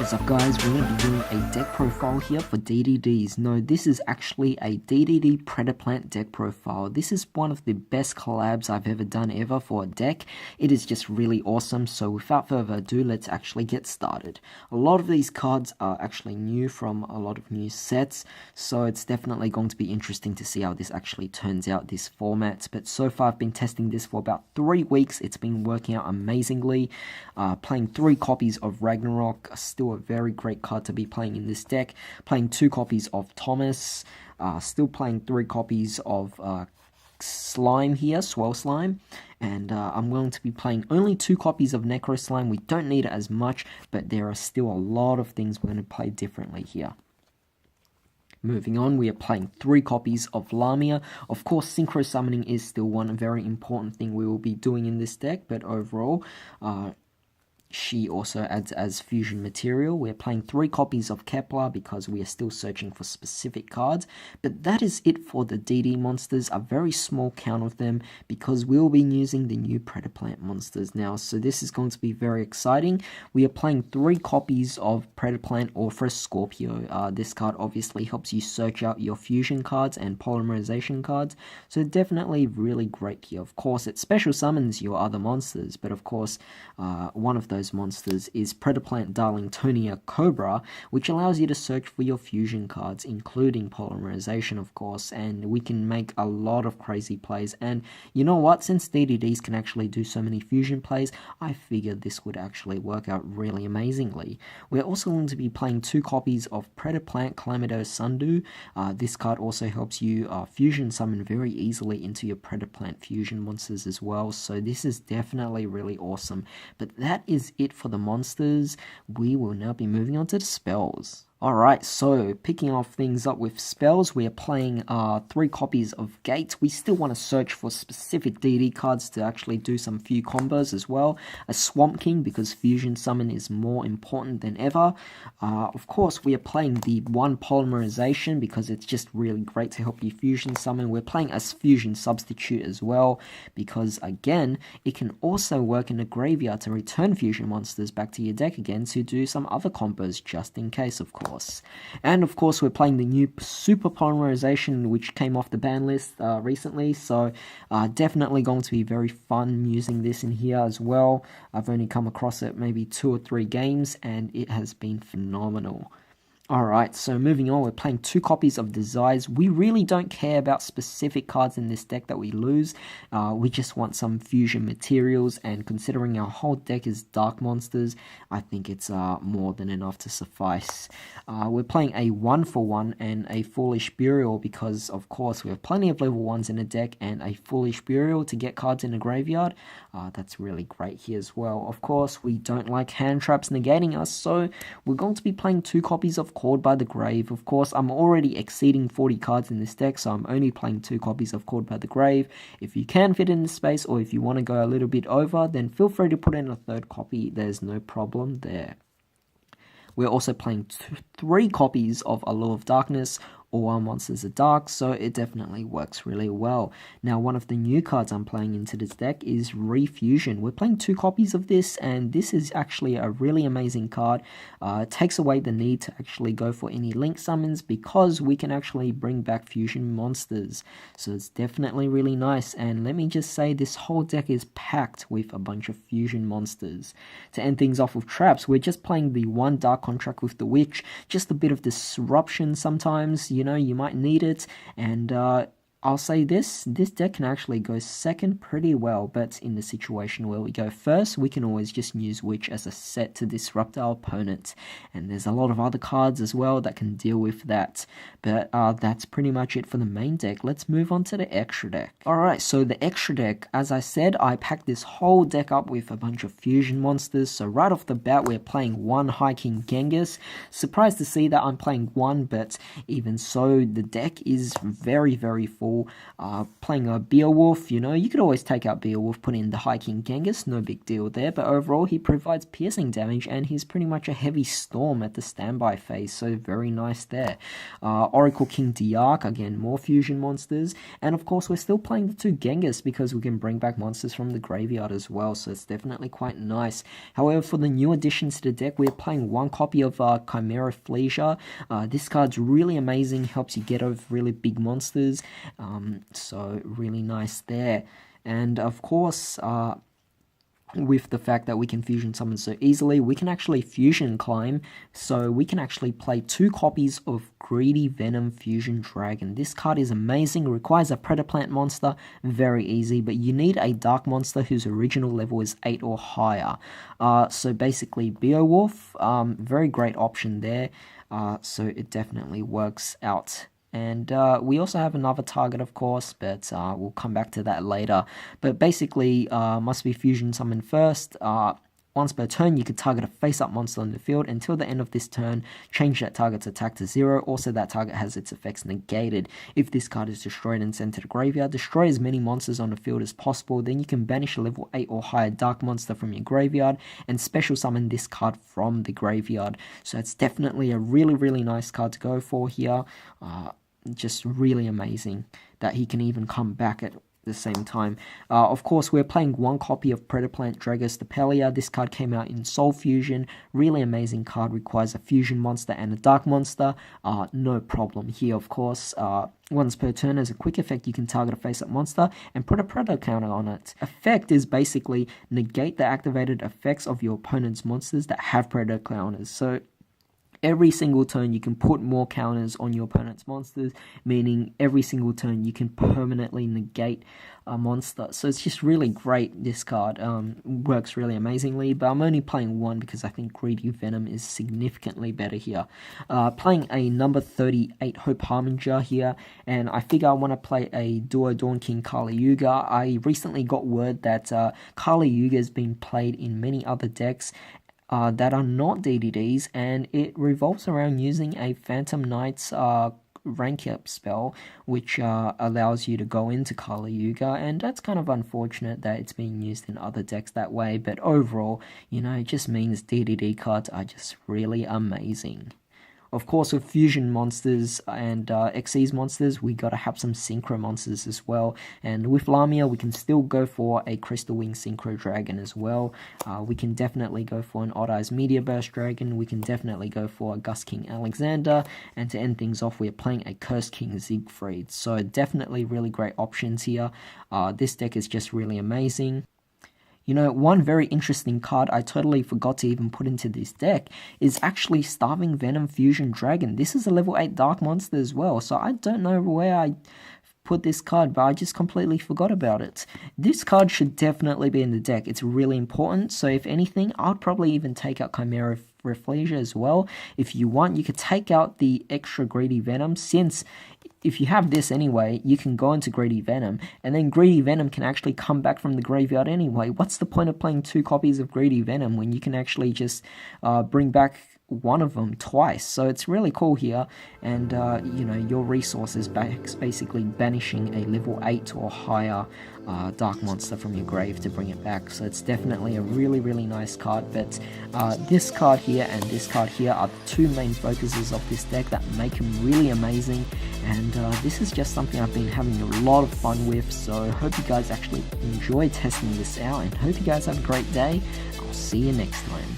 What is up guys, we're going to be doing a deck profile here for DDDs. No, this is actually a DDD Predaplant deck profile. This is one of the best collabs I've ever done for a deck. It is just really awesome, so without further ado, let's actually get started. A lot of these cards are actually new from a lot of new sets, so it's definitely going to be interesting to see how this actually turns out, this format. But so far I've been testing this for about 3 weeks. It's been working out amazingly. Playing 3 copies of Ragnarok, still a very great card to be playing in this deck. Playing 2 copies of Thomas, still playing 3 copies of Slime here, Swell Slime, and I'm going to be playing only 2 copies of Necro Slime. We don't need it as much, but there are still a lot of things we're going to play differently here. Moving on, we are playing 3 copies of Lamia. Of course, Synchro Summoning is still one very important thing we will be doing in this deck, but overall, she also adds as fusion material. We're playing 3 copies of Kepler because we are still searching for specific cards. But that is it for the DD monsters, a very small count of them, because we'll be using the new Predaplant monsters now. So this is going to be very exciting. We are playing 3 copies of Predaplant Orpheus Scorpio. This card obviously helps you search out your fusion cards and polymerization cards. So definitely really great here. Of course, it special summons your other monsters, but of course, one of those monsters is Predaplant Darlingtonia Cobra, which allows you to search for your fusion cards, including polymerization, of course, and we can make a lot of crazy plays. And you know what, since DDDs can actually do so many fusion plays, I figured this would actually work out really amazingly. We're also going to be playing 2 copies of Predaplant Calamito Sundew. This card also helps you fusion summon very easily into your Predaplant fusion monsters as well, so this is definitely really awesome. But that is it for the monsters. We will now be moving on to the spells. Alright, so picking off things up with spells, we are playing 3 copies of Gate. We still want to search for specific DD cards to actually do some few combos as well. A Swamp King, because Fusion Summon is more important than ever. Of course, we are playing the 1 Polymerization because it's just really great to help you Fusion Summon. We're playing a Fusion Substitute as well because, again, it can also work in the graveyard to return Fusion monsters back to your deck again to do some other combos just in case, of course. And of course, we're playing the new Super Polymerization, which came off the ban list recently, so definitely going to be very fun using this in here as well. I've only come across it maybe 2 or 3 games, and it has been phenomenal. Alright, so moving on, we're playing 2 copies of Desires. We really don't care about specific cards in this deck that we lose. We just want some fusion materials, and considering our whole deck is dark monsters, I think it's more than enough to suffice. We're playing a 1-for-1 and a Foolish Burial because, of course, we have plenty of level 1s in the deck, and a Foolish Burial to get cards in the graveyard. That's really great here as well. Of course, we don't like hand traps negating us, so we're going to be playing 2 copies of Called by the Grave. Of course, I'm already exceeding 40 cards in this deck, so I'm only playing 2 copies of Called by the Grave. If you can fit in the space, or if you want to go a little bit over, then feel free to put in a 3rd copy. There's no problem there. We're also playing 3 copies of Allure of Darkness. All our monsters are dark, so it definitely works really well. Now, one of the new cards I'm playing into this deck is Refusion. We're playing 2 copies of this, and this is actually a really amazing card. It takes away the need to actually go for any link summons because we can actually bring back fusion monsters. So it's definitely really nice, and let me just say this whole deck is packed with a bunch of fusion monsters. To end things off with traps, we're just playing the 1 Dark Contract with the Witch. Just a bit of disruption sometimes. You know, you might need it, and I'll say this deck can actually go second pretty well, but in the situation where we go first, we can always just use Witch as a set to disrupt our opponent, and there's a lot of other cards as well that can deal with that. But that's pretty much it for the main deck. Let's move on to the extra deck. Alright, so the extra deck, as I said, I packed this whole deck up with a bunch of fusion monsters. So right off the bat, we're playing 1 High King Genghis. Surprised to see that I'm playing 1, but even so, the deck is very, very full example, playing a Beowulf, you know, you could always take out Beowulf, put in the High King Genghis, no big deal there, but overall he provides piercing damage and he's pretty much a heavy storm at the standby phase, so very nice there. Oracle King Diark, again, more fusion monsters, and of course we're still playing the 2 Genghis because we can bring back monsters from the graveyard as well, so it's definitely quite nice. However, for the new additions to the deck, we're playing 1 copy of Chimera Fleischer. This card's really amazing, helps you get over really big monsters, so really nice there. And of course, with the fact that we can fusion summon so easily, we can actually fusion climb, so we can actually play 2 copies of Greedy Venom Fusion Dragon. This card is amazing, requires a Predaplant monster, very easy, but you need a dark monster whose original level is 8 or higher. So basically Beowulf, very great option there, so it definitely works out. And we also have another target, of course, but we'll come back to that later. But basically, must be fusion summoned first. Once per turn, you can target a face-up monster on the field. Until the end of this turn, change that target's attack to 0. Also, that target has its effects negated. If this card is destroyed and sent to the graveyard, destroy as many monsters on the field as possible. Then you can banish a level 8 or higher dark monster from your graveyard and special summon this card from the graveyard. So it's definitely a really, really nice card to go for here. Just really amazing that he can even come back at the same time. Of course, we're playing 1 copy of Predaplant Dragos Stapelia. This card came out in Soul Fusion. Really amazing card, requires a fusion monster and a dark monster. No problem here, of course. Once per turn, as a quick effect, you can target a face-up monster and put a Predator counter on it. Effect is basically negate the activated effects of your opponent's monsters that have Predator counters. So every single turn you can put more counters on your opponent's monsters, meaning every single turn you can permanently negate a monster. So it's just really great, this card. Works really amazingly, but I'm only playing 1 because I think Greedy Venom is significantly better here. Playing a number 38 Hope Harbinger here, and I figure I want to play a Duo Dawn King Kali Yuga. I recently got word that Kali Yuga has been played in many other decks that are not DDDs, and it revolves around using a Phantom Knight's rank up spell, which allows you to go into Kali Yuga, and that's kind of unfortunate that it's being used in other decks that way, but overall, you know, it just means DDD cards are just really amazing. Of course, with fusion monsters and Xyz monsters, we gotta have some synchro monsters as well. And with Lamia, we can still go for a Crystal Wing Synchro Dragon as well. We can definitely go for an Odd Eyes Meteor Burst Dragon. We can definitely go for a Gust King Alexander. And to end things off, we're playing a Cursed King Siegfried. So definitely really great options here. This deck is just really amazing. You know, one very interesting card I totally forgot to even put into this deck is actually Starving Venom Fusion Dragon. This is a level 8 dark monster as well, so I don't know where I put this card, but I just completely forgot about it. This card should definitely be in the deck. It's really important, so if anything, I'd probably even take out Chimera Fleischer as well. If you want, you could take out the extra Greedy Venom, since if you have this anyway, you can go into Greedy Venom, and then Greedy Venom can actually come back from the graveyard anyway. What's the point of playing 2 copies of Greedy Venom when you can actually just bring back one of them twice? So it's really cool here, and you know, your resources basically banishing a level 8 or higher dark monster from your grave to bring it back. So it's definitely a really, really nice card, but this card here and this card here are the 2 main focuses of this deck that make them really amazing, and this is just something I've been having a lot of fun with, so I hope you guys actually enjoy testing this out, and hope you guys have a great day. I'll see you next time.